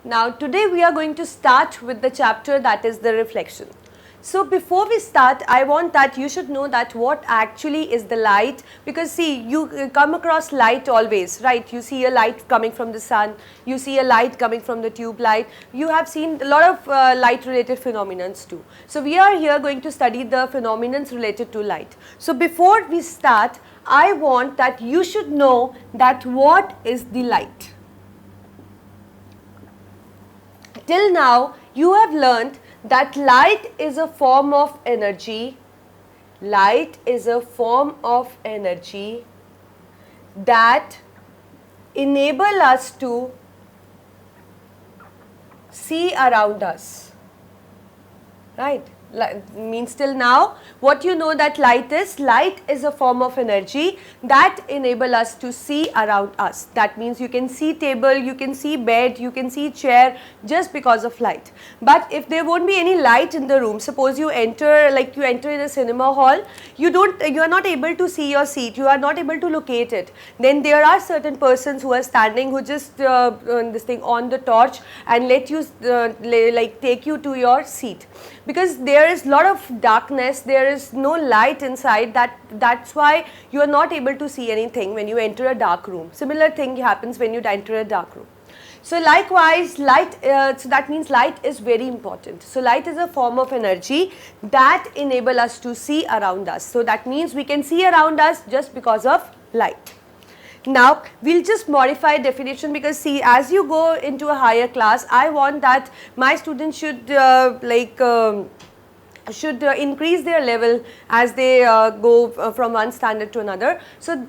Now today we are going to start with the chapter that is the reflection. So before we start, I want that you should know that what actually is the light, because see, you come across light always, right? You see a light coming from the sun, you see a light coming from the tube light, you have seen a lot of light related phenomena too. So we are here going to study the phenomena related to light. So before we start, I want that you should know that what is the light. Till now, you have learned that light is a form of energy. Light is a form of energy that enable us to see around us, right? Means till now what you know that light is a form of energy that enable us to see around us. That means you can see table, you can see bed, you can see chair just because of light. But if there won't be any light in the room, suppose you enter, like you enter in a cinema hall, you are not able to see your seat, you are not able to locate it. Then there are certain persons who are standing who just this thing on the torch and let you like take you to your seat, because there is lot of darkness, there is no light inside, that's why you are not able to see anything when you enter a dark room. Similar thing happens when you enter a dark room. So likewise, light, so that means light is very important. So light is a form of energy that enable us to see around us. So that means we can see around us just because of light. Now we'll just modify definition, because see, as you go into a higher class, I want that my students should increase their level as they go from one standard to another. So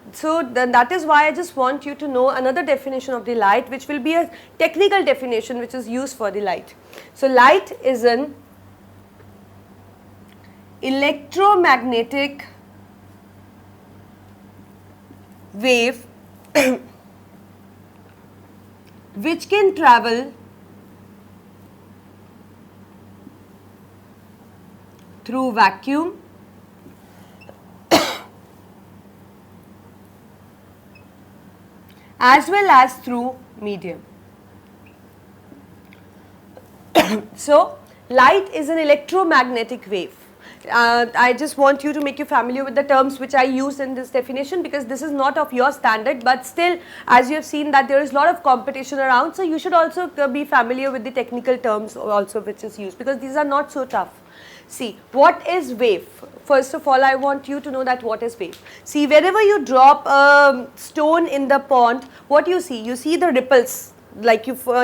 that is why I just want you to know another definition of the light, which will be a technical definition which is used for the light. So light is an electromagnetic wave which can travel through vacuum as well as through medium. So light is an electromagnetic wave. I just want you to make you familiar with the terms which I use in this definition, because this is not of your standard, but still, as you have seen that there is a lot of competition around, so you should also be familiar with the technical terms also which is used, because these are not so tough. See, what is wave? First of all, I want you to know that what is wave. See, wherever you drop a stone in the pond, what you see? You see the ripples. Like you throw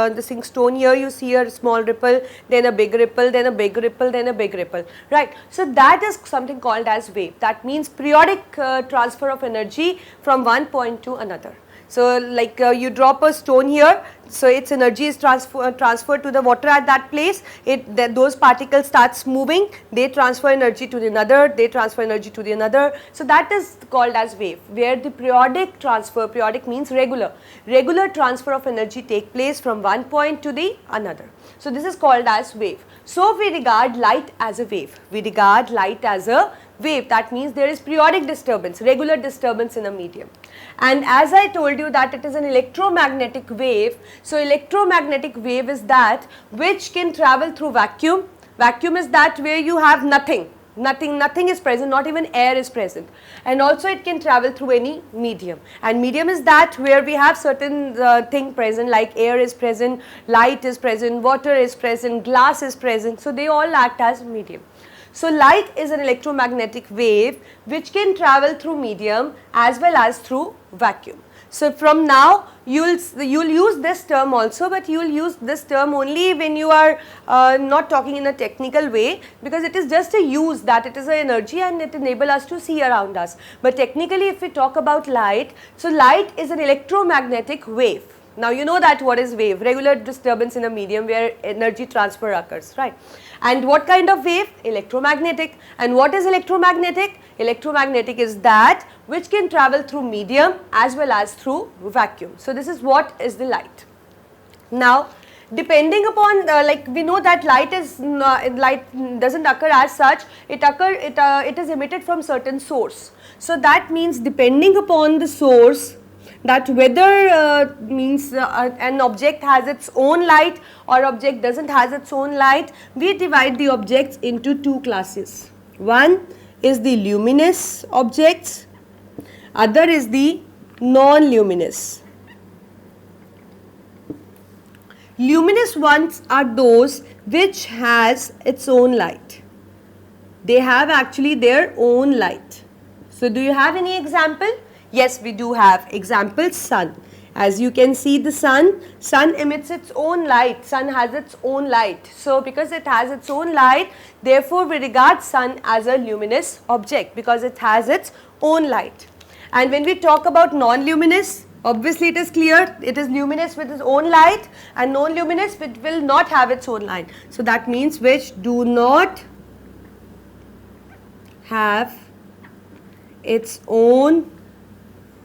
this stone here, you see a small ripple, then a big ripple, then a big ripple, then a big ripple, right? So that is something called as wave. That means periodic transfer of energy from one point to another. So like you drop a stone here, so its energy is transferred to the water at that place. Those particles starts moving, they transfer energy to the another, they transfer energy to the another. So that is called as wave, where the periodic transfer, periodic means regular transfer of energy take place from one point to the another. So this is called as wave. So we regard light as a wave. We regard light as a wave. That means there is periodic disturbance, regular disturbance in a medium. And as I told you that it is an electromagnetic wave, so electromagnetic wave is that which can travel through vacuum. Vacuum is that where you have nothing is present, not even air is present, and also it can travel through any medium, and medium is that where we have certain thing present, like air is present, light is present, water is present, glass is present, so they all act as medium. So light is an electromagnetic wave which can travel through medium as well as through vacuum. So from now you'll use this term also, but you will use this term only when you are not talking in a technical way, because it is just a use that it is an energy and it enable us to see around us. But technically if we talk about light, so light is an electromagnetic wave. Now you know that what is wave, regular disturbance in a medium where energy transfer occurs, right? And what kind of wave? Electromagnetic. And what is electromagnetic? Electromagnetic is that which can travel through medium as well as through vacuum. So this is what is the light. Now depending upon like we know that light doesn't occur as such, it is emitted from certain source. So that means depending upon the source, that whether means an object has its own light or object doesn't has its own light, we divide the objects into two classes. One is the luminous objects, other is the non-luminous. Luminous ones are those which has its own light. They have actually their own light. So do you have any example? Yes, we do have. Example, sun. As you can see, the sun emits its own light. Sun has its own light. So because it has its own light, therefore we regard sun as a luminous object because it has its own light. And when we talk about non-luminous, obviously it is clear, it is luminous with its own light, and non-luminous which will not have its own light. So that means which do not have its own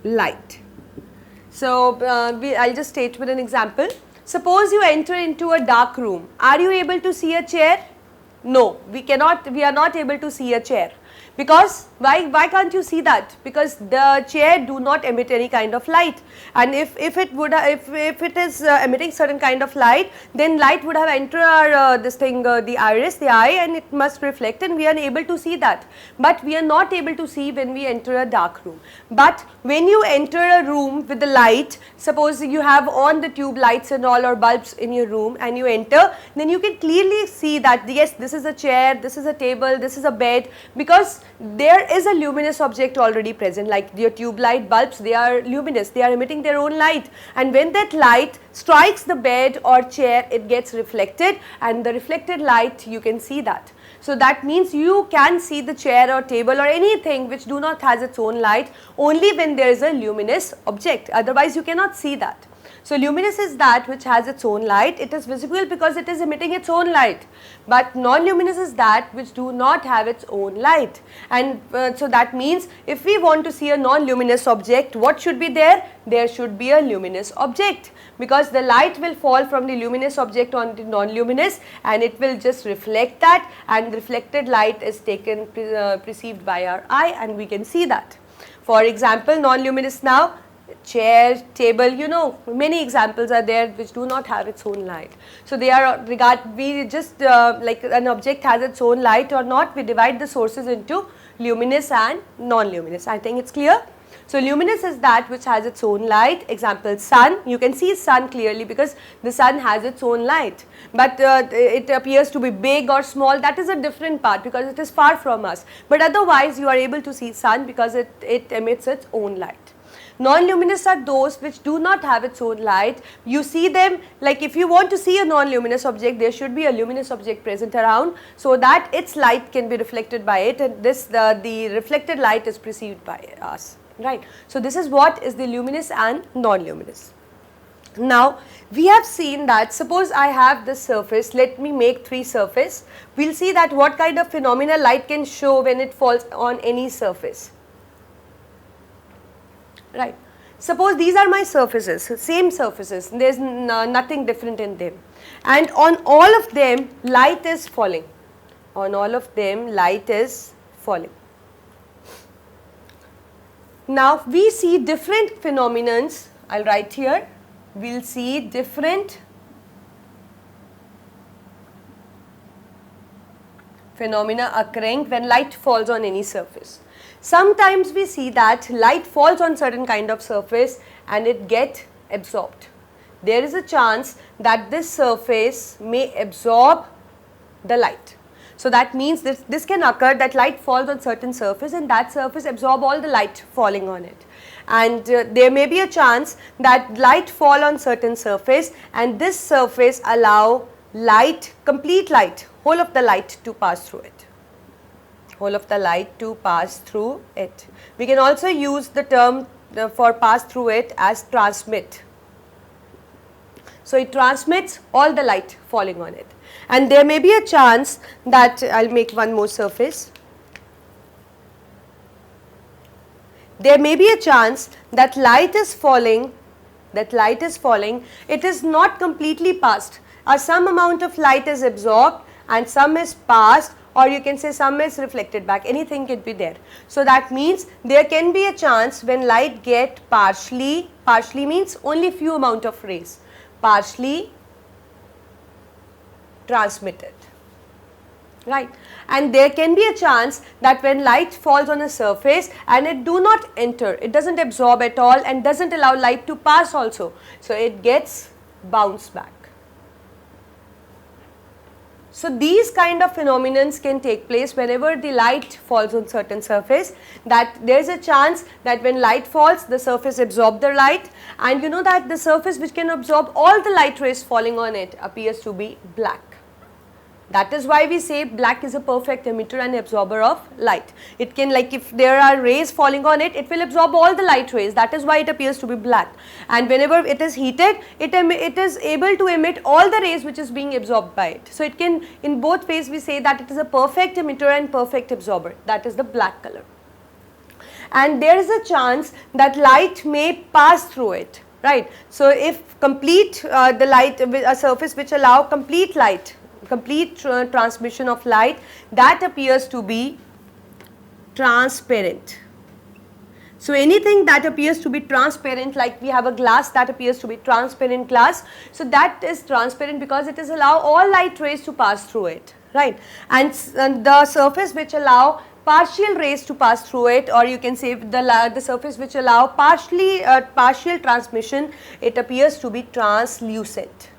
light. So I'll just state with an example. Suppose you enter into a dark room. Are you able to see a chair? No, we are not able to see a chair. Because why can't you see that? Because the chair do not emit any kind of light, and if it is emitting certain kind of light, then light would have entered our the iris, the eye, and it must reflect, and we are able to see that. But we are not able to see when we enter a dark room. But when you enter a room with the light, suppose you have on the tube lights and all or bulbs in your room, and you enter, then you can clearly see that yes, this is a chair, this is a table, this is a bed, because there is a luminous object already present. Like your tube light bulbs, they are luminous, they are emitting their own light, and when that light strikes the bed or chair, it gets reflected, and the reflected light, you can see that. So that means you can see the chair or table or anything which do not has its own light only when there is a luminous object, otherwise you cannot see that. So luminous is that which has its own light. It is visible because it is emitting its own light. But non-luminous is that which do not have its own light. And so that means if we want to see a non-luminous object, what should be there? There should be a luminous object, because the light will fall from the luminous object on the non-luminous, and it will just reflect that, and reflected light is taken perceived by our eye, and we can see that. For example, non-luminous now, chair, table, you know, many examples are there which do not have its own light. So they are we just like an object has its own light or not, we divide the sources into luminous and non-luminous. I think it's clear. So luminous is that which has its own light. Example, sun. You can see sun clearly because the sun has its own light. But it appears to be big or small. That is a different part because it is far from us. But otherwise you are able to see sun because it emits its own light. Non-luminous are those which do not have its own light. You see them, like if you want to see a non-luminous object, there should be a luminous object present around so that its light can be reflected by it, and the reflected light is perceived by us. Right. So this is what is the luminous and non-luminous. Now we have seen that suppose I have this surface, let me make three surfaces. We will see that what kind of phenomena light can show when it falls on any surface. Right. Suppose these are my surfaces, same surfaces, there is nothing different in them, and on all of them light is falling. On all of them light is falling. Now we see different phenomenons. I will write here. We will see different phenomena occurring when light falls on any surface. Sometimes we see that light falls on certain kind of surface and it gets absorbed. There is a chance that this surface may absorb the light. So that means this can occur, that light falls on certain surface and that surface absorb all the light falling on it. And there may be a chance that light fall on certain surface and this surface allow light, complete light, whole of the light to pass through it. Whole of the light to pass through it. We can also use the term for pass through it as transmit. So it transmits all the light falling on it. And there may be a chance that I'll make one more surface. There may be a chance that light is falling, it is not completely passed. Some amount of light is absorbed and some is passed or you can say some is reflected back, anything could be there. So that means there can be a chance when light get partially means only few amount of rays, partially transmitted, right? And there can be a chance that when light falls on a surface and it do not enter, it doesn't absorb at all and doesn't allow light to pass also, so it gets bounced back. So these kind of phenomenons can take place whenever the light falls on certain surface, that there is a chance that when light falls, the surface absorb the light, and you know that the surface which can absorb all the light rays falling on it appears to be black. That is why we say black is a perfect emitter and absorber of light. It can, like if there are rays falling on it, it will absorb all the light rays. That is why it appears to be black. And whenever it is heated, it is able to emit all the rays which is being absorbed by it. So it can, in both ways we say that it is a perfect emitter and perfect absorber. That is the black color. And there is a chance that light may pass through it, right? So if complete the light, a surface which allow complete light, complete transmission of light, that appears to be transparent. So anything that appears to be transparent, like we have a glass that appears to be transparent glass, so that is transparent because it is allow all light rays to pass through it, right? And the surface which allow partial rays to pass through it, or you can say the surface which allow partial transmission, it appears to be translucent.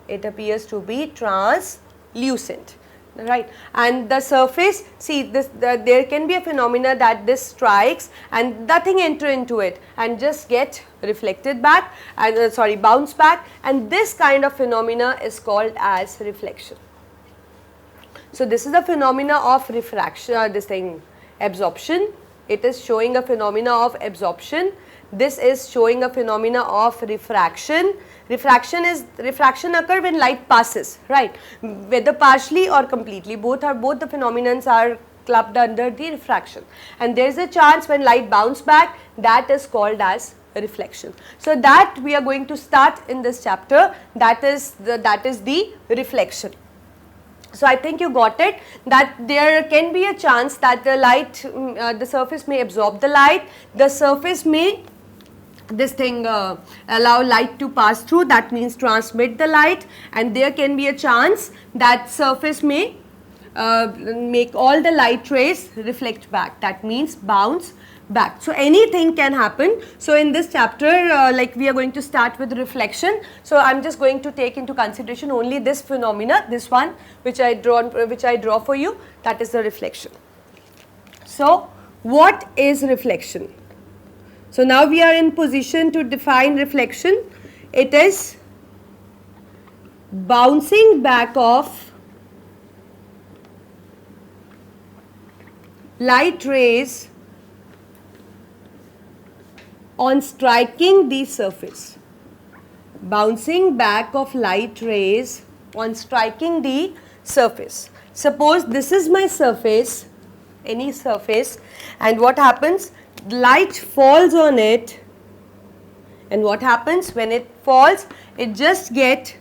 It appears to be translucent, right? And the surface, see this, there can be a phenomena that this strikes and nothing enter into it and just get reflected back and bounce back, and this kind of phenomena is called as reflection. So this is the phenomena of refraction, absorption. It is showing a phenomena of absorption. This is showing a phenomena of refraction. Refraction occur when light passes, right? Whether partially or completely, both the phenomenons are clubbed under the refraction. And there is a chance when light bounce back, that is called as reflection. So that we are going to start in this chapter, that is the reflection. So I think you got it, that there can be a chance that the light, the surface may absorb the light, the surface may allow light to pass through, that means transmit the light, and there can be a chance that surface may make all the light rays reflect back, that means bounce back. So anything can happen. So in this chapter, like we are going to start with reflection. So I am just going to take into consideration only this phenomena, this one which I draw for you, that is the reflection. So what is reflection? So now we are in position to define reflection. It is bouncing back of light rays on striking the surface. Bouncing back of light rays on striking the surface. Suppose this is my surface, any surface, and what happens? Light falls on it, and what happens when it falls? It just get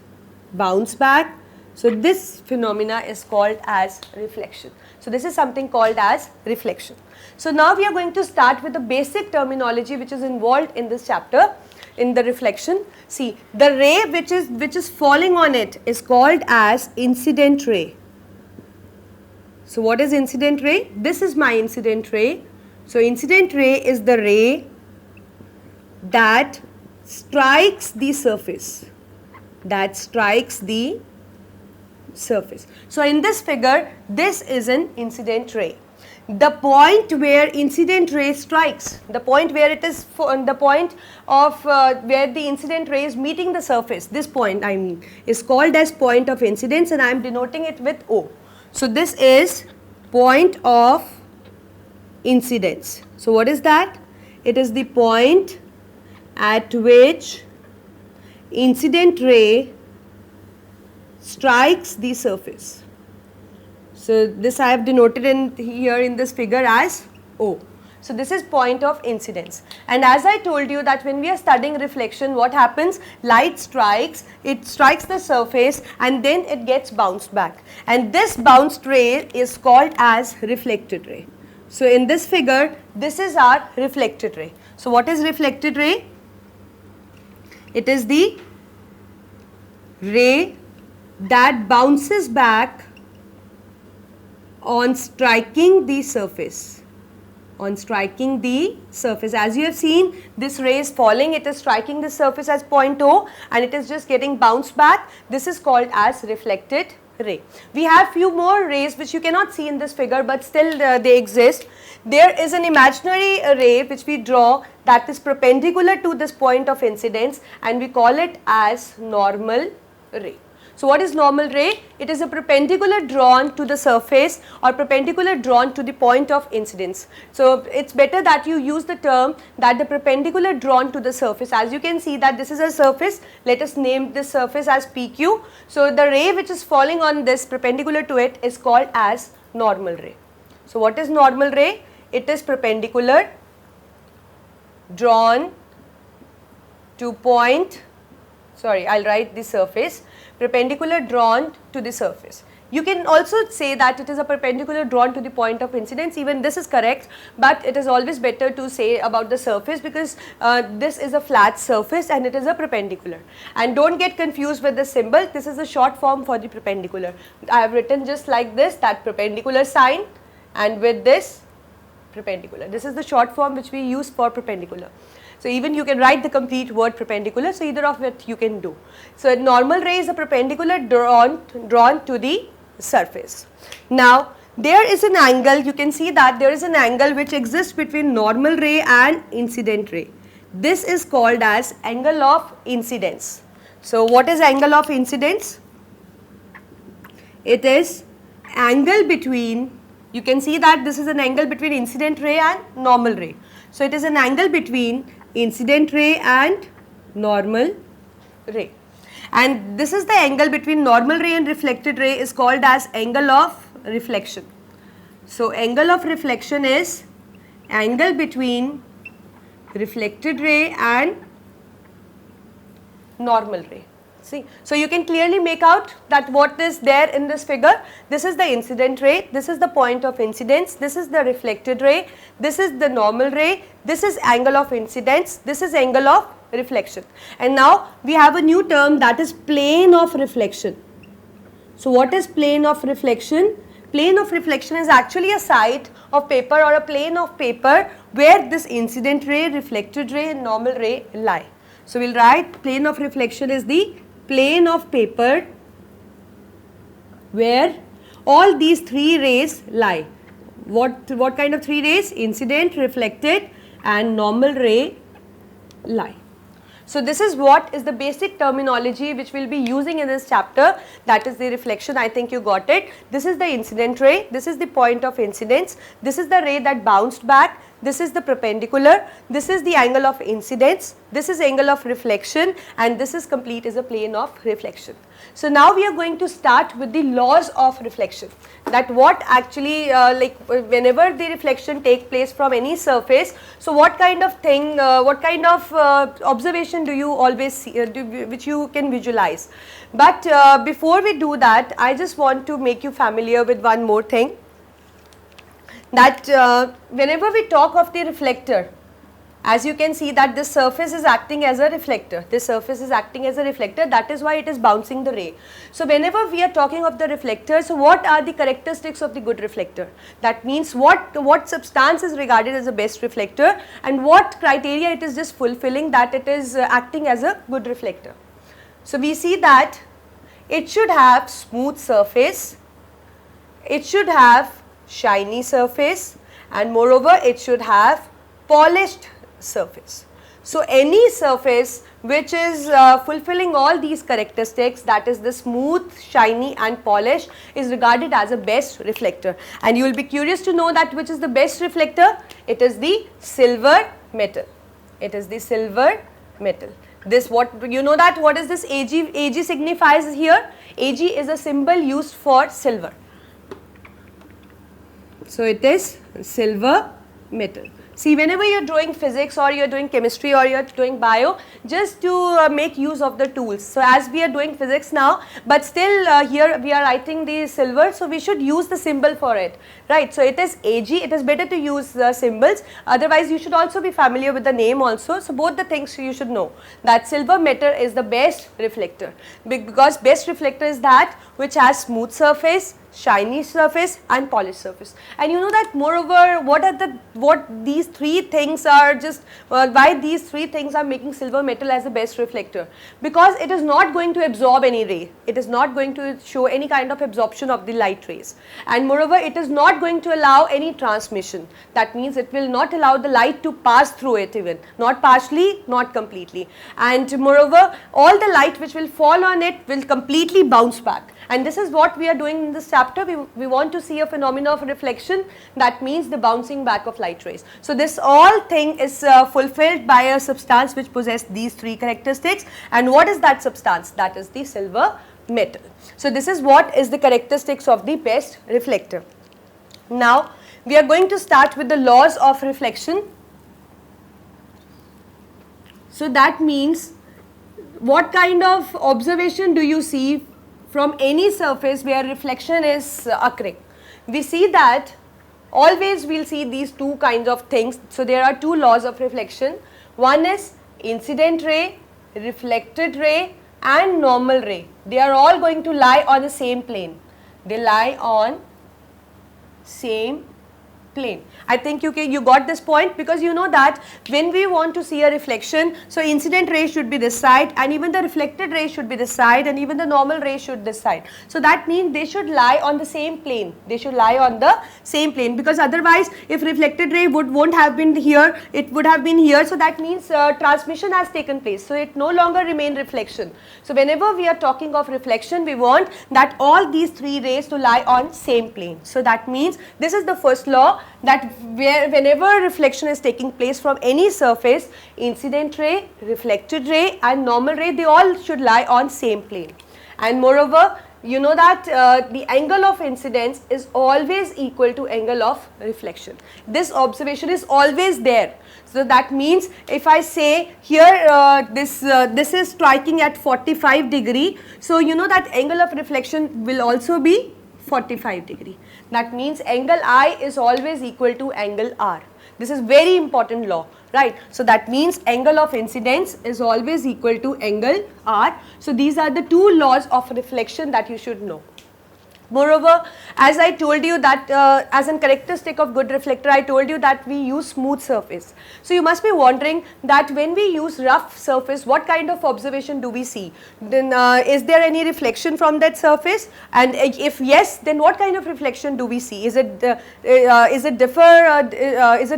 bounce back. So this phenomena is called as reflection. So this is something called as reflection. So now we are going to start with the basic terminology which is involved in this chapter, in the reflection. See, the ray which is falling on it is called as incident ray. So what is incident ray? This is my incident ray. So incident ray is the ray that strikes the surface, So in this figure, this is an incident ray. The point where incident ray strikes, the point where it is, the point of where the incident ray is meeting the surface, this point I mean, is called as point of incidence, and I am denoting it with O. So this is point of incidence. So what is that? It is the point at which incident ray strikes the surface. So this I have denoted in here in this figure as O. So this is point of incidence. And as I told you that when we are studying reflection, what happens? Light strikes, it strikes the surface and then it gets bounced back. And this bounced ray is called as reflected ray. So in this figure, this is our reflected ray. So what is reflected ray? It is the ray that bounces back on striking the surface. On striking the surface. As you have seen, this ray is falling, it is striking the surface as point O and it is just getting bounced back. This is called as reflected ray. We have few more rays which you cannot see in this figure, but still they exist. There is an imaginary ray which we draw that is perpendicular to this point of incidence and we call it as normal ray. So what is normal ray? It is a perpendicular drawn to the surface or perpendicular drawn to the point of incidence. So it's better that you use the term that the perpendicular drawn to the surface. As you can see that this is a surface, let us name this surface as PQ. So the ray which is falling on this perpendicular to it is called as normal ray. So what is normal ray? It is perpendicular drawn to point, sorry, I'll write the surface, perpendicular drawn to the surface. You can also say that it is a perpendicular drawn to the point of incidence, even this is correct, but it is always better to say about the surface because this is a flat surface and it is a perpendicular. And don't get confused with the symbol, this is a short form for the perpendicular. I have written just like this, that perpendicular sign, and with this perpendicular. This is the short form which we use for perpendicular. So even you can write the complete word perpendicular, so either of it you can do. So normal ray is a perpendicular drawn to the surface. Now there is an angle, you can see that there is an angle which exists between normal ray and incident ray. This is called as angle of incidence. So what is angle of incidence? It is angle between, you can see that this is an angle between incident ray and normal ray. So it is an angle between incident ray and normal ray. And this is the angle between normal ray and reflected ray is called as angle of reflection. So angle of reflection is angle between reflected ray and normal ray. See, so you can clearly make out that what is there in this figure. This is the incident ray, this is the point of incidence, this is the reflected ray, this is the normal ray, this is angle of incidence, this is angle of reflection. And now we have a new term, that is plane of reflection. So what is plane of reflection? Plane of reflection is actually a side of paper or a plane of paper where this incident ray, reflected ray and normal ray lie. So we will write plane of reflection is the plane of paper where all these three rays lie. What kind of three rays? Incident, reflected and normal ray lie. So this is what is the basic terminology which we will be using in this chapter, that is the reflection. I think you got it. This is the incident ray, this is the point of incidence, this is the ray that bounced back, this is the perpendicular, this is the angle of incidence, this is angle of reflection and this is complete is a plane of reflection. So now we are going to start with the laws of reflection, that what actually like whenever the reflection take place from any surface, so what kind of thing, what kind of observation do you always see, which you can visualize. But before we do that, I just want to make you familiar with one more thing, that whenever we talk of the reflector, as you can see that this surface is acting as a reflector, this surface is acting as a reflector, that is why it is bouncing the ray. So whenever we are talking of the reflector, so what are the characteristics of the good reflector? That means what substance is regarded as the best reflector and what criteria it is just fulfilling that it is acting as a good reflector. So we see that it should have smooth surface, it should have shiny surface and moreover it should have polished surface. So any surface which is fulfilling all these characteristics, that is the smooth, shiny and polished, is regarded as a best reflector. And you will be curious to know that which is the best reflector? It is the silver metal. It is the silver metal. This what you know that what is this Ag? Ag signifies here. Ag is a symbol used for silver. So it is silver metal. See, whenever you're doing physics or you're doing chemistry or you're doing bio, just to make use of the tools. So as we are doing physics now, but still here we are writing the silver, so we should use the symbol for it, right? So it is Ag, it is better to use the symbols, otherwise you should also be familiar with the name also. So both the things you should know, that silver metal is the best reflector, because best reflector is that which has smooth surface, shiny surface and polished surface. And you know that moreover, what these three things are just, why these three things are making silver metal as the best reflector? Because it is not going to absorb any ray, it is not going to show any kind of absorption of the light rays, and moreover it is not going to allow any transmission. That means it will not allow the light to pass through it, even not partially, not completely, and moreover all the light which will fall on it will completely bounce back. And this is what we are doing in this chapter. We want to see a phenomena of reflection, that means the bouncing back of light rays. So this all thing is fulfilled by a substance which possesses these three characteristics. And what is that substance? That is the silver metal. So this is what is the characteristics of the best reflector. Now we are going to start with the laws of reflection. So that means, what kind of observation do you see from any surface where reflection is occurring? We see that always we'll see these two kinds of things. So there are two laws of reflection. One is incident ray, reflected ray and normal ray. They are all going to lie on the same plane. They lie on same plane. I think you got this point, because you know that when we want to see a reflection, so incident ray should be this side, and even the reflected ray should be this side, and even the normal ray should this side. So that means they should lie on the same plane. They should lie on the same plane, because otherwise if reflected ray won't have been here, it would have been here. So that means transmission has taken place, so it no longer remain reflection. So whenever we are talking of reflection, we want that all these three rays to lie on same plane. So that means this is the first law, that whenever reflection is taking place from any surface, incident ray, reflected ray and normal ray, they all should lie on same plane. And moreover, you know that the angle of incidence is always equal to angle of reflection. This observation is always there. So that means if I say here this is striking at 45 degree, so you know that angle of reflection will also be 45 degree. That means angle I is always equal to angle R. This is very important law, right? So that means angle of incidence is always equal to angle R. So these are the two laws of reflection that you should know. Moreover, as I told you that as a characteristic of good reflector, I told you that we use smooth surface. So you must be wondering that when we use rough surface, what kind of observation do we see? Then is there any reflection from that surface? And if yes, then what kind of reflection do we see? Is it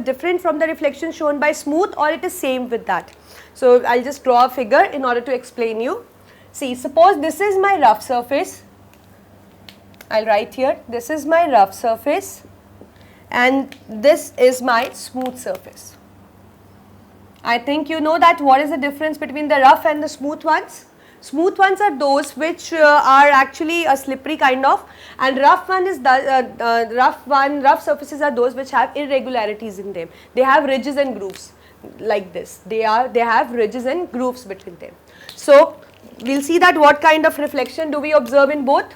different from the reflection shown by smooth, or it is same with that? So I'll just draw a figure in order to explain you. See, suppose this is my rough surface. I'll write here, this is my rough surface and this is my smooth surface. I think you know that what is the difference between the rough and the smooth ones? Smooth ones are those which are actually a slippery kind of, and rough one is the rough surfaces are those which have irregularities in them. They have ridges and grooves like this. They have ridges and grooves between them. So we'll see that what kind of reflection do we observe in both.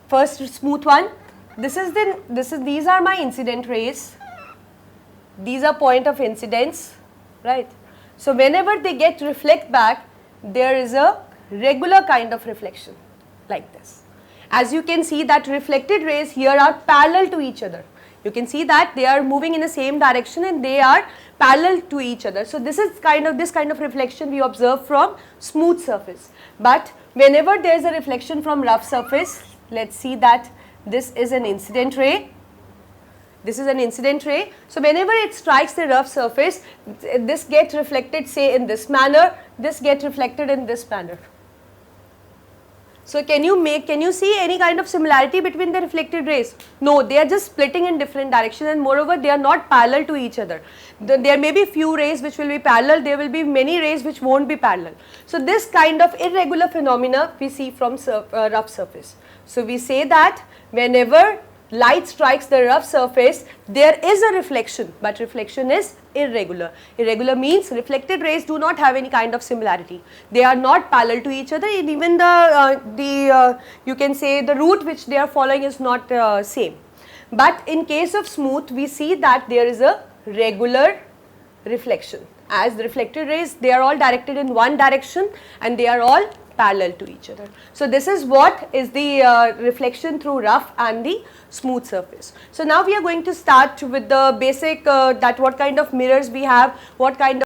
First, smooth one. These are my incident rays. These are point of incidence, right? So whenever they get reflect back, there is a regular kind of reflection like this. As you can see that reflected rays here are parallel to each other. You can see that they are moving in the same direction and they are parallel to each other. So this kind of reflection we observe from smooth surface. But whenever there is a reflection from rough surface, let's see that this is an incident ray. This is an incident ray. So whenever it strikes the rough surface, this gets reflected, say, in this manner, this gets reflected in this manner. So can you see any kind of similarity between the reflected rays? No, they are just splitting in different directions, and moreover they are not parallel to each other. There may be few rays which will be parallel, there will be many rays which won't be parallel. So this kind of irregular phenomena we see from rough surface. So we say that whenever light strikes the rough surface, there is a reflection, but reflection is irregular. Irregular means reflected rays do not have any kind of similarity. They are not parallel to each other, and even you can say the route which they are following is not same. But in case of smooth, we see that there is a regular reflection. As the reflected rays, they are all directed in one direction and they are all parallel to each other. So this is what is the reflection through rough and the smooth surface. So now we are going to start with the basic that what kind of mirrors we have, what kind of